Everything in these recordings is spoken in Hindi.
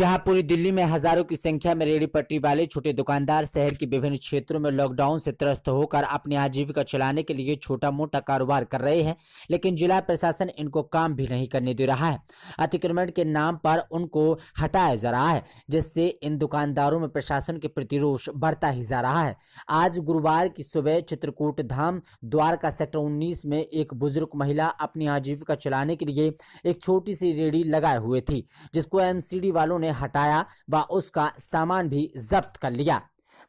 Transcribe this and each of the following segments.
जहां पूरी दिल्ली में हजारों की संख्या में रेहड़ी पटरी वाले छोटे दुकानदार शहर के विभिन्न क्षेत्रों में लॉकडाउन से त्रस्त होकर अपनी आजीविका चलाने के लिए छोटा मोटा कारोबार कर रहे हैं, लेकिन जिला प्रशासन इनको काम भी नहीं करने दे रहा है। अतिक्रमण के नाम पर उनको हटाया जा रहा है, जिससे इन दुकानदारों में प्रशासन के प्रति रोष बढ़ता ही जा रहा है। आज गुरुवार की सुबह चित्रकूट धाम द्वारका सेक्टर 19 में एक बुजुर्ग महिला अपनी आजीविका चलाने के लिए एक छोटी सी रेहड़ी लगाए हुए थी, जिसको एमसीडी वालों ने हटाया व उसका सामान भी जब्त कर लिया।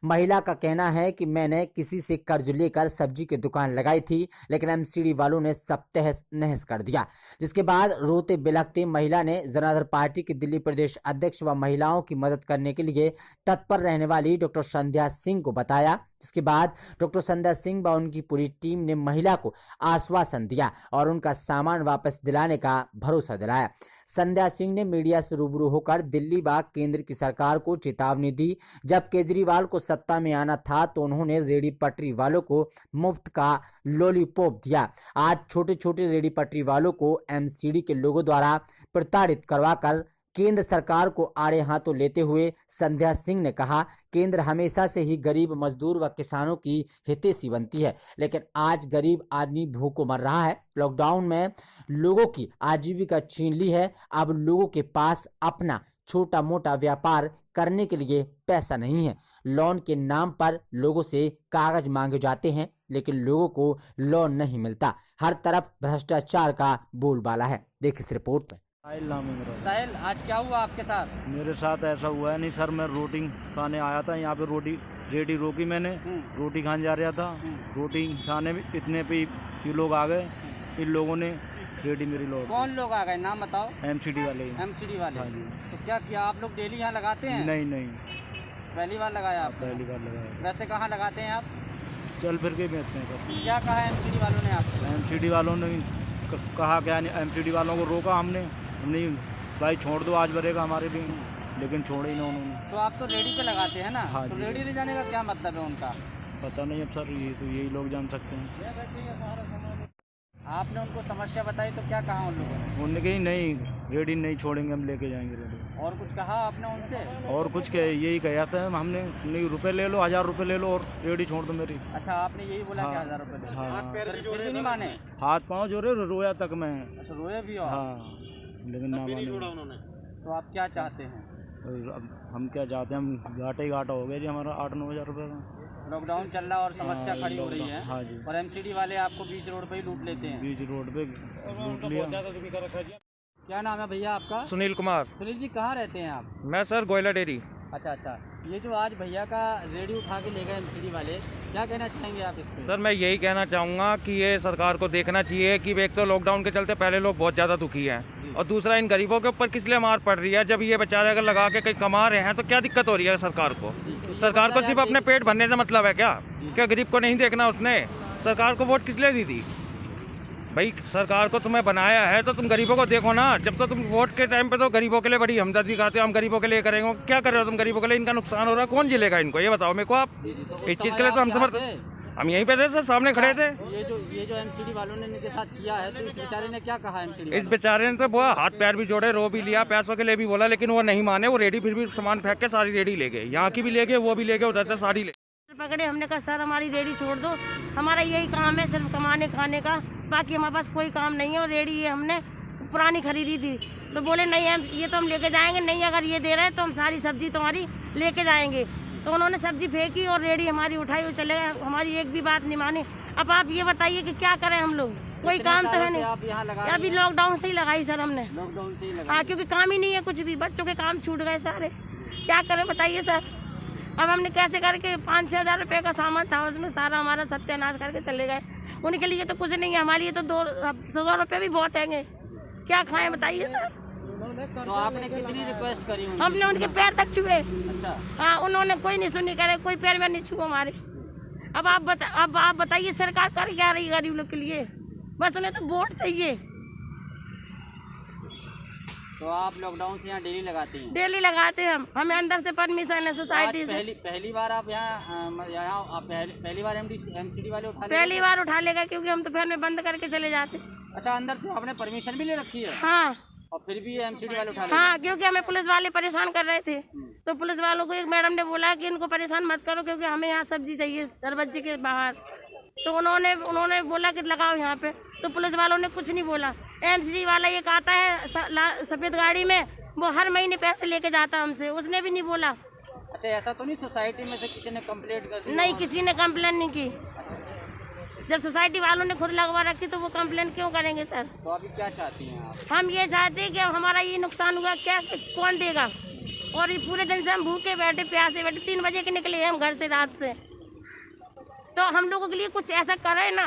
महिला का कहना है कि मैंने किसी से कर्ज लेकर सब्जी की दुकान लगाई थी, लेकिन एमसीडी वालों ने सब तहस नहस कर दिया। जिसके बाद रोते बिलखते महिला ने जनार्दन पार्टी के दिल्ली प्रदेश अध्यक्ष व महिलाओं की मदद करने के लिए तत्पर रहने वाली डॉक्टर संध्या सिंह को बताया। जिसके बाद डॉक्टर संध्या सिंह व उनकी पूरी टीम ने महिला को आश्वासन दिया और उनका सामान वापस दिलाने का भरोसा दिलाया। संध्या सिंह ने मीडिया से रूबरू होकर दिल्ली व केंद्र की सरकार को चेतावनी दी। जब केजरीवाल को सत्ता में आना था तो उन्होंने रेहड़ी पटरी वालों को मुफ्त का लॉलीपॉप दिया। आज छोटे छोटे रेहड़ी पटरी वालों को एमसीडी के लोगों द्वारा प्रताड़ित करवाकर केंद्र सरकार को आड़े हाथों लेते हुए संध्या सिंह ने कहा, केंद्र हमेशा से ही गरीब मजदूर व किसानों की हितैषी बनती है, लेकिन आज गरीब आदमी भूखों मर रहा है। लॉकडाउन में लोगों की आजीविका छीन ली है। अब लोगों के पास अपना छोटा मोटा व्यापार करने के लिए पैसा नहीं है। लोन के नाम पर लोगों से कागज मांगे जाते हैं, लेकिन लोगों को लोन नहीं मिलता। हर तरफ भ्रष्टाचार का बोलबाला है। देखिए इस रिपोर्ट में। साहिल नाम है मेरा। साहिल, आज क्या हुआ आपके साथ? मेरे साथ ऐसा हुआ है नहीं सर, मैं रोटी खाने आया था यहाँ पे, रेडी रोकी मैंने, रोटी खाने जा रहा था, रोटी खाने में इतने पे ये लोग आ गए, इन लोगों ने रेडी मेरी लोग। कौन लोग आ गए, नाम बताओ। एमसीडी वाले। एमसीडी वाले? हाँ जी। तो क्या किया आप लोग? डेली यहाँ लगाते हैं? नहीं, पहली बार लगाया आप? पहली बार लगाया। वैसे कहाँ लगाते हैं आप? चल फिर के बेचते हैं सर। क्या कहा एमसीडी वालों ने आपको? एमसीडी वालों ने कहा क्या, एमसीडी वालों को रोका हमने, नहीं भाई छोड़ दो, आज भरेगा हमारे भी, लेकिन छोड़े ही ना उन्होंने। तो आप तो रेडी पे लगाते हैं ना? हाँ तो जी। रेडी ले जाने का क्या मतलब है उनका? पता नहीं अब सर, ये तो यही लोग जान सकते हैं। आपने उनको समस्या बताई तो क्या कहा उन लोगों ने? उन्होंने कही नहीं, रेडी नहीं छोड़ेंगे, हम लेके जाएंगे रेडी। और कुछ कहा आपने उनसे? और कुछ क्या, यही कहा था हमने, नहीं रुपए ले लो, 1000 रुपए ले लो और रेडी छोड़ दो मेरी। अच्छा, आपने यही बोला कि 1000 रुपए दे? हाँ। फिर भी नहीं माने? हाथ पाँव जोड़े, रोया तक मैं। अच्छा, रोए भी हो? हाँ, लेकिन ना माने उन्होंने। तो आप क्या चाहते हैं? अब हम क्या चाहते हैं, हम घाटा ही घाटा हो गया जी हमारा 8-9 हज़ार रुपये का। लॉकडाउन चल रहा और समस्या हाँ, खड़ी हो रही है। हाँ जी। और एमसीडी वाले आपको बीच रोड पे ही लूट लेते हैं? बीच रोड पे लूट लिया। क्या नाम है भैया आपका? सुनील कुमार। सुनील जी, कहाँ रहते हैं आप? मैं सर गोयला डेयरी। अच्छा, ये जो आज भैया का रेडी उठा के ले गए एमसीडी वाले, क्या कहना चाहेंगे आप इस पे? सर मैं यही कहना चाहूँगा कि ये सरकार को देखना चाहिए कि एक तो लॉकडाउन के चलते पहले लोग बहुत ज़्यादा दुखी हैं, और दूसरा इन गरीबों के ऊपर किस लिए मार पड़ रही है। जब ये बेचारे अगर लगा के कहीं कमा रहे हैं तो क्या दिक्कत हो रही है सरकार को? सरकार को सिर्फ अपने पेट भरने से मतलब है क्या गरीब को नहीं देखना? उसने सरकार को वोट किस लिए दी थी भाई? सरकार को तुम्हें बनाया है तो तुम गरीबों को देखो ना। जब तो तुम वोट के टाइम पे तो गरीबों के लिए बड़ी हमदर्दी खाते हो, हम गरीबों के लिए करेंगे। क्या कर रहे हो तुम गरीबों के लिए? इनका नुकसान हो रहा है, कौन झेलेगा इनको? ये बताओ मेरे को आप। इस चीज़ के लिए तो हम समर्थन, हम यहीं पे थे सर, सामने खड़े थे। ये जो एमसीडी वालों ने इनके साथ किया है, तो इस बेचारे ने क्या कहा? एमसीडी इस बेचारे ने तो बोला, हाथ पैर भी जोड़े, रो भी लिया, पैसों के लिए भी बोला, लेकिन वो नहीं माने। वो रेडी फिर भी सामान फेंक के सारी रेडी ले गए, यहाँ की भी ले गए, वो भी ले गए, उधर से सारी ले पकड़े। हमने कहा सर हमारी रेडी छोड़ दो, हमारा यही काम है सिर्फ कमाने खाने का, बाकी हमारे पास कोई काम नहीं है। और रेडी ये हमने पुरानी खरीदी थी, तो बोले नहीं हम ये तो हम लेके जाएंगे, नहीं अगर ये दे रहे हैं तो हम सारी सब्जी तुम्हारी लेके जाएंगे। तो उन्होंने सब्जी फेंकी और रेडी हमारी उठाई और चले गए, हमारी एक भी बात नहीं मानी। अब आप ये बताइए कि क्या करें हम लोग? कोई काम तो है नहीं। आप यहाँ लगा? अभी लॉकडाउन से ही लगाई सर हमने। लॉकडाउन से ही लगा? हाँ, क्योंकि काम ही नहीं है कुछ भी, बच्चों के काम छूट गए सारे, क्या करें बताइए सर? अब हमने कैसे करके 5-6 हज़ार रुपये का सामान था, उसमें सारा हमारा सत्यानाश करके चले गए। उनके लिए तो कुछ नहीं है, हमारे लिए तो 200 रुपये भी बहुत हैंगे, क्या खाएं बताइए सर? तो आपने कितनी रिक्वेस्ट करी? हमने उनके पैर तक छुए। अच्छा। हाँ, उन्होंने कोई नहीं सुनी, करे कोई पैर में नहीं छुआ हमारे। अब आप बताइए सरकार कर क्या रही है गरीब लोग के लिए? बस उन्हें तो वोट चाहिए। तो आप लॉकडाउन से यहाँ डेली लगाते हैं? डेली लगाते हैं हम, हमें अंदर से परमिशन है सोसाइटी से। पहली बार आप यहाँ पहली बार एमसीडी वाले उठा? पहली बार उठा लेगा, क्योंकि हम तो फिर में बंद करके चले जाते। अच्छा, अंदर से आपने परमिशन भी ले रखी है? हाँ। और फिर भी ये एमसीडी वाले उठा ले हाँ, क्योंकि हमें पुलिस वाले परेशान कर रहे थे। तो पुलिस वालों को एक मैडम ने बोला कि इनको परेशान मत करो, क्योंकि हमें यहाँ सब्जी चाहिए दरवाजे के बाहर। तो उन्होंने बोला कि लगाओ यहाँ पे, तो पुलिस वालों ने कुछ नहीं बोला। एमसीडी वाला एक आता है सफेद गाड़ी में, वो हर महीने पैसे लेके जाता है हमसे, उसने भी नहीं बोला। अच्छा, ऐसा तो नहीं सोसाइटी में से किसी ने कंप्लेंट कर दी? नहीं, किसी ने कंप्लेन नहीं की। जब सोसाइटी वालों ने खुद लगवा रखी तो वो कंप्लेन क्यों करेंगे सर? तो अभी क्या चाहती हैं आप? हम ये चाहते हैं कि अब हमारा ये नुकसान हुआ, कैसे कौन देगा? और ये पूरे दिन से हम भूखे बैठे, प्यासे बैठे, 3 बजे के निकले हैं हम घर से रात से। तो हम लोगों के लिए कुछ ऐसा करें ना,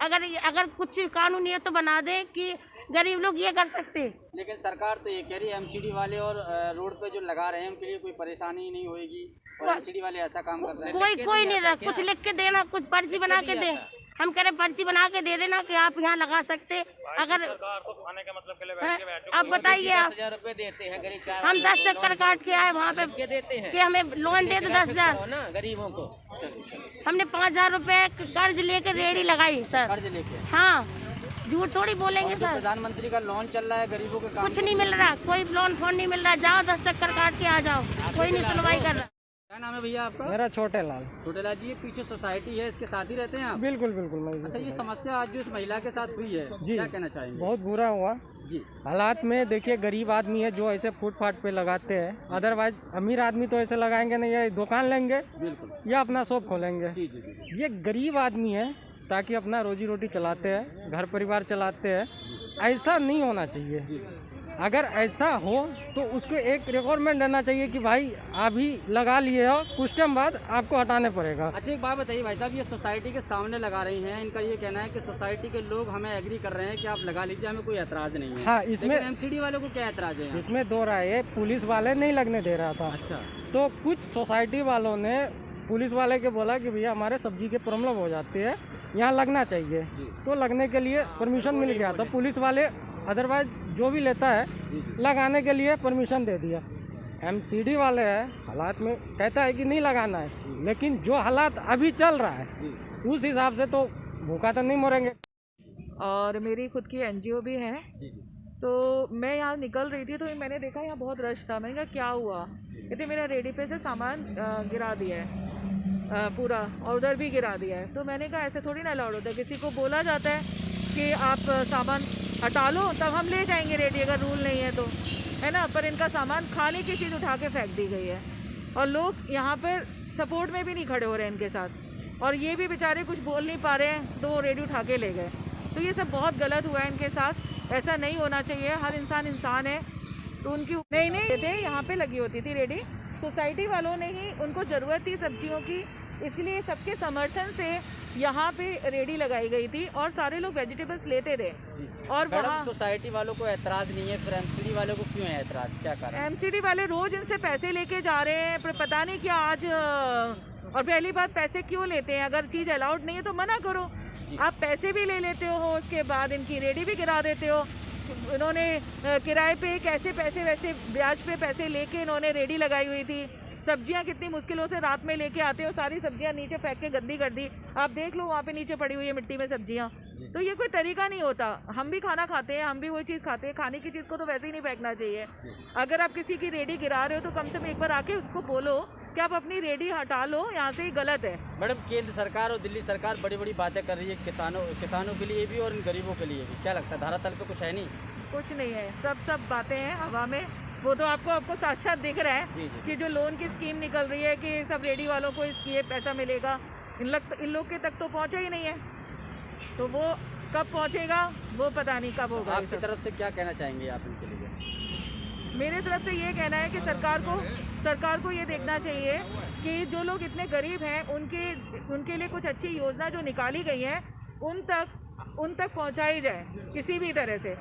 अगर कुछ कानूनी है तो बना दे कि गरीब लोग ये कर सकते। लेकिन सरकार तो ये कह रही है एमसीडी वाले और रोड पे जो लगा रहे हैं उनके लिए कोई परेशानी नहीं होगी, और एमसीडी वाले ऐसा काम कर रहे हैं। कोई नहीं रहा, कुछ लिख के देना, कुछ पर्ची बना के दे। हम कह रहे पर्ची बना के दे देना कि आप यहाँ लगा सकते। अगर सरकार को खाने के मतलब के लिए अब बताइए आप, 10,000 रुपए देते हैं गरीब, हम 10 चक्कर काट के आए वहाँ पे देते हैं कि हमें लोन दे दो 10,000 ना गरीबों को। हमने 5,000 रुपए कर्ज लेके रेडी लगाई सर। कर्ज लेके? हाँ, झूठ थोड़ी बोलेंगे सर। प्रधानमंत्री का लोन चल रहा है, गरीबों के काम कुछ नहीं मिल रहा, कोई लोन फोन नहीं मिल रहा। जाओ 10 चक्कर काट के आ जाओ, कोई नहीं सुनवाई कर रहा। क्या नाम है भैया आपका? मेरा छोटे लाल। छोटे लाल जी, ये पीछे सोसाइटी है, इसके साथ ही रहते हैं आप? बिल्कुल बिल्कुल मैं अच्छा, ये समस्या आज जो इस महिला के साथ हुई है, जी, क्या कहना चाहेंगे? बहुत बुरा हुआ जी। हालात में देखिए, गरीब आदमी है जो ऐसे फुटपाथ पे लगाते हैं, अदरवाइज अमीर आदमी तो ऐसे लगाएंगे नहीं, या दुकान लेंगे बिल्कुल, या अपना शॉप खोलेंगे। जी जी जी। ये गरीब आदमी है ताकि अपना रोजी रोटी चलाते हैं, घर परिवार चलाते हैं। ऐसा नहीं होना चाहिए। अगर ऐसा हो तो उसको एक रिक्वायरमेंट देना चाहिए कि भाई अभी लगा लिए हो, कुछ टाइम बाद आपको हटाने पड़ेगा। अच्छा, एक बात बताइए भाई साहब, ये सोसाइटी के सामने लगा रही हैं, इनका ये कहना है कि सोसाइटी के लोग हमें एग्री कर रहे हैं कि आप लगा लीजिए, हमें कोई एतराज नहीं है। हाँ, इसमें एमसीडी वालों को क्या एतराज है? इसमें 2 राय है। पुलिस वाले नहीं लगने दे रहा था। अच्छा, तो कुछ सोसाइटी वालों ने पुलिस वाले के बोला कि भैया हमारे सब्जी के प्रॉब्लम हो जाती है, यहाँ लगना चाहिए। तो लगने के लिए परमिशन मिल गया। तो पुलिस वाले अदरवाइज जो भी लेता है लगाने के लिए परमिशन दे दिया। एमसीडी वाले है हालात में कहता है कि नहीं लगाना है, लेकिन जो हालात अभी चल रहा है उस हिसाब से तो भूखा तो नहीं मरेंगे। और मेरी खुद की एनजीओ भी है। तो मैं यहाँ निकल रही थी तो मैंने देखा यहाँ बहुत रश था। मैंने कहा क्या हुआ? कहते मेरा रेडी पे से सामान गिरा दिया है पूरा, और उधर भी गिरा दिया है। तो मैंने कहा ऐसे थोड़ी ना अलाउड होता है, किसी को बोला जाता है कि आप सामान हटा लो तब हम ले जाएंगे रेडी, अगर रूल नहीं है तो, है ना। पर इनका सामान खाने की चीज़ उठा के फेंक दी गई है, और लोग यहाँ पर सपोर्ट में भी नहीं खड़े हो रहे हैं इनके साथ, और ये भी बेचारे कुछ बोल नहीं पा रहे हैं तो रेडी उठा के ले गए। तो ये सब बहुत गलत हुआ है इनके साथ, ऐसा नहीं होना चाहिए। हर इंसान है तो उनकी नहीं थे, यहाँ पे लगी होती थी रेडी। सोसाइटी वालों ने ही उनको ज़रूरत थी सब्जियों की, इसलिए सबके समर्थन से यहाँ पे रेडी लगाई गई थी और सारे लोग वेजिटेबल्स लेते थे। और वहाँ सोसाइटी वालों को एतराज़ नहीं है, फिर एमसीडी वालों को क्यों है एतराज़? क्या कारण? एमसीडी वाले रोज इनसे पैसे लेके जा रहे हैं, पर पता नहीं क्या आज। और पहली बात, पैसे क्यों लेते हैं? अगर चीज़ अलाउड नहीं है तो मना करो। आप पैसे भी ले लेते हो, उसके बाद इनकी रेडी भी गिरा देते हो। इन्होंने किराए पे कैसे पैसे, वैसे ब्याज पे पैसे लेके इन्होंने रेडी लगाई हुई थी। सब्जियां कितनी मुश्किलों से रात में लेके आते हो, सारी सब्जियां नीचे फेंक के गंदी कर दी। आप देख लो वहाँ पे नीचे पड़ी हुई है मिट्टी में सब्जियां। तो ये कोई तरीका नहीं होता। हम भी खाना खाते हैं, हम भी वही चीज़ खाते हैं। खाने की चीज़ को तो वैसे ही नहीं फेंकना चाहिए। अगर आप किसी की रेडी गिरा रहे हो तो कम से कम एक बार आके उसको बोलो कि आप अपनी रेडी हटा लो, यहाँ से ही गलत है। मैडम, केंद्र सरकार और दिल्ली सरकार बड़ी बड़ी बातें कर रही है किसानों के लिए भी और गरीबों के लिए भी। क्या लगता है धरातल पे कुछ है? नहीं, कुछ नहीं है, सब बातें हैं हवा में। वो तो आपको साक्षात दिख रहा है कि जो लोन की स्कीम निकल रही है कि सब रेडी वालों को ये पैसा मिलेगा, इन लोग के तक तो पहुंचा ही नहीं है। तो वो कब पहुंचेगा वो पता नहीं कब होगा। आपकी तरफ से क्या कहना चाहेंगे आप इनके लिए? मेरे तरफ से ये कहना है कि सरकार को ये देखना चाहिए कि जो लोग इतने गरीब हैं उनके लिए कुछ अच्छी योजना जो निकाली गई है उन तक पहुंचाई जाए किसी भी तरह से।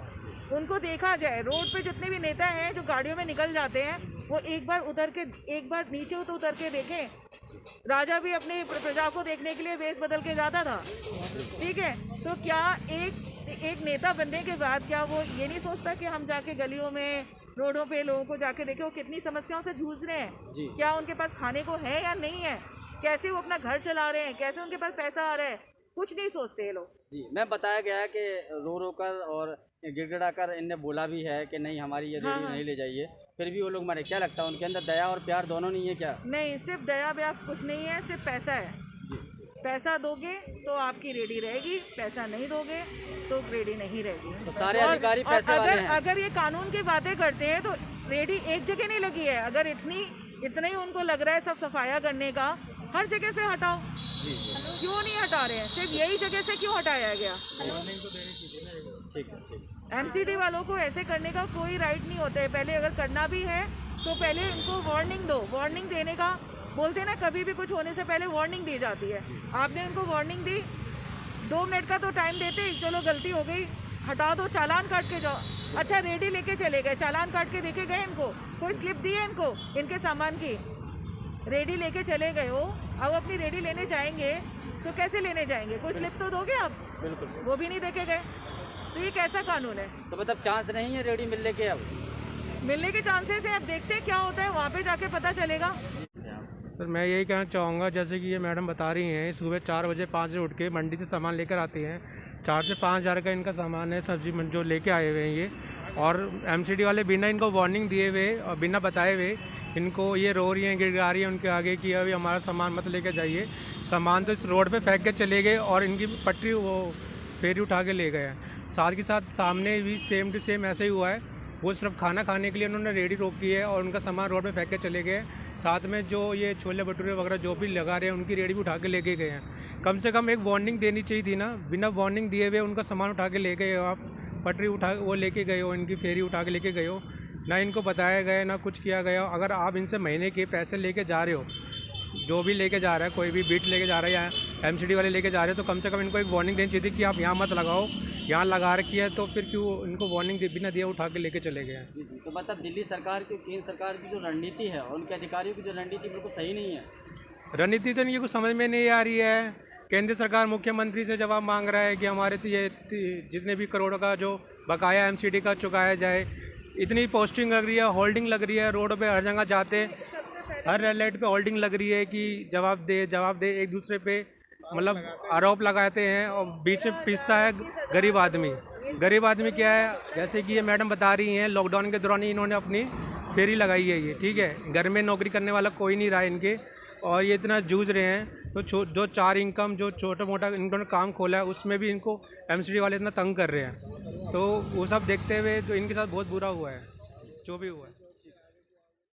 उनको देखा जाए। रोड पे जितने भी नेता हैं जो गाड़ियों में निकल जाते हैं वो एक बार नीचे तो उतर के देखें। राजा भी अपने प्रजा को देखने के लिए वेश बदल के जाता था, ठीक है। तो क्या एक नेता बनने के बाद क्या वो ये नहीं सोचता कि हम जाके गलियों में, रोडों पे लोगों को जाके देखें वो कितनी समस्याओं से जूझ रहे हैं, क्या उनके पास खाने को है या नहीं है, कैसे वो अपना घर चला रहे हैं, कैसे उनके पास पैसा आ रहा है, कुछ नहीं सोचते ये लोग। जी, मैं बताया गया है कि रो कर और गिड़गिड़ा कर इनने बोला भी है कि नहीं हमारी ये रेडी नहीं ले जाइए, फिर भी वो लोग मारे। क्या लगता है उनके अंदर दया और प्यार दोनों नहीं है क्या? नहीं, सिर्फ दया व्या कुछ नहीं है, सिर्फ पैसा है। पैसा दोगे तो आपकी रेडी रहेगी, पैसा नहीं दोगे तो रेडी नहीं रहेगी। तो सारे अधिकारी पैसे वाले हैं। अगर ये कानून की बातें करते हैं तो रेडी एक जगह नहीं लगी है। अगर इतना ही उनको लग रहा है सब सफाया करने का, हर जगह से हटाओ। क्यों नहीं हटा रहे हैं? सिर्फ यही जगह से क्यों हटाया गया? एमसीडी वालों को ऐसे करने का कोई राइट नहीं होता है। पहले अगर करना भी है तो पहले इनको वार्निंग दो। वार्निंग देने का बोलते हैं ना, कभी भी कुछ होने से पहले वार्निंग दी जाती है। आपने उनको वार्निंग दी, 2 मिनट का तो टाइम देते, चलो गलती हो गई हटा दो, चालान काट के जाओ। अच्छा, रेडी लेके चले गए, चालान काट के देखे गए इनको? कोई स्लिप दी है इनको इनके सामान की? रेडी लेके चले गए हो, अब अपनी रेडी लेने जाएंगे तो कैसे लेने जाएंगे? कोई स्लिप तो दोगे आप? बिल्कुल, वो भी नहीं देखे गए। तो ये कैसा कानून है? तो मतलब चांस नहीं है रेडी मिलने के? अब मिलने के चांसेस है, अब देखते हैं क्या होता है, वहाँ पे जाके पता चलेगा। सर मैं यही कहना चाहूँगा, जैसे कि ये मैडम बता रही हैं, सुबह 4 बजे 5 बजे उठ के मंडी से सामान लेकर आती हैं। 4 से 5 हज़ार का इनका सामान है, सब्जी जो लेके आए हुए हैं ये। और एमसीडी वाले बिना इनको वार्निंग दिए हुए और बिना बताए हुए इनको ये रो रही हैं, गिड़गिड़ा रही हैं उनके आगे कि अभी हमारा सामान मत लेके जाइए। सामान तो इस रोड पे फेंक के चले गए और इनकी पटरी वो फेरी उठा के ले गए हैं। साथ के साथ सामने भी सेम टू सेम ऐसे ही हुआ है। वो सिर्फ खाना खाने के लिए उन्होंने रेडी रोकी है और उनका सामान रोड पे फेंक के चले गए। साथ में जो ये छोले भटूरे वगैरह जो भी लगा रहे हैं उनकी रेडी भी उठा के लेके गए हैं। कम से कम एक वार्निंग देनी चाहिए थी ना। बिना वार्निंग दिए हुए उनका सामान उठा के ले गए हो आप, पटरी उठा वो लेके गए हो, इनकी फेरी उठा के लेके गए हो, ना इनको बताया गया ना कुछ किया गया। अगर आप इनसे महीने के पैसे लेके जा रहे हो, जो भी लेके जा रहा है, कोई भी बीट लेके जा रहा है या एमसीडी वाले लेके जा रहे हो, तो कम से कम इनको एक वार्निंग देनी चाहिए थी कि आप यहाँ मत लगाओ। यहाँ लगा रखी है तो फिर क्यों इनको वार्निंग बिना दिए उठा के लेके चले गए हैं। तो मतलब दिल्ली सरकार की, केंद्र सरकार की जो रणनीति है और उनके अधिकारियों की जो रणनीति बिल्कुल सही नहीं है। रणनीति तो ये कुछ समझ में नहीं आ रही है। केंद्र सरकार मुख्यमंत्री से जवाब मांग रहा है कि हमारे ये जितने भी करोड़ों का जो बकाया एमसीडी का चुकाया जाए। इतनी पोस्टिंग लग रही है, होल्डिंग लग रही है, रोड पे हर जगह जाते हर रेड लाइट पे होल्डिंग लग रही है कि जवाब दे। एक दूसरे पे मतलब आरोप लगाते हैं और बीच में पिसता है गरीब आदमी। गरीब आदमी क्या है, जैसे कि ये मैडम बता रही हैं, लॉकडाउन के दौरान ही इन्होंने अपनी फेरी लगाई है ये, ठीक है। घर में नौकरी करने वाला कोई नहीं रहा इनके और ये इतना जूझ रहे हैं। तो जो 4 इनकम जो छोटा मोटा इन्होंने काम खोला है उसमें भी इनको एमसीडी वाले इतना तंग कर रहे हैं। तो वो सब देखते हुए तो इनके साथ बहुत बुरा हुआ है जो भी हुआ है।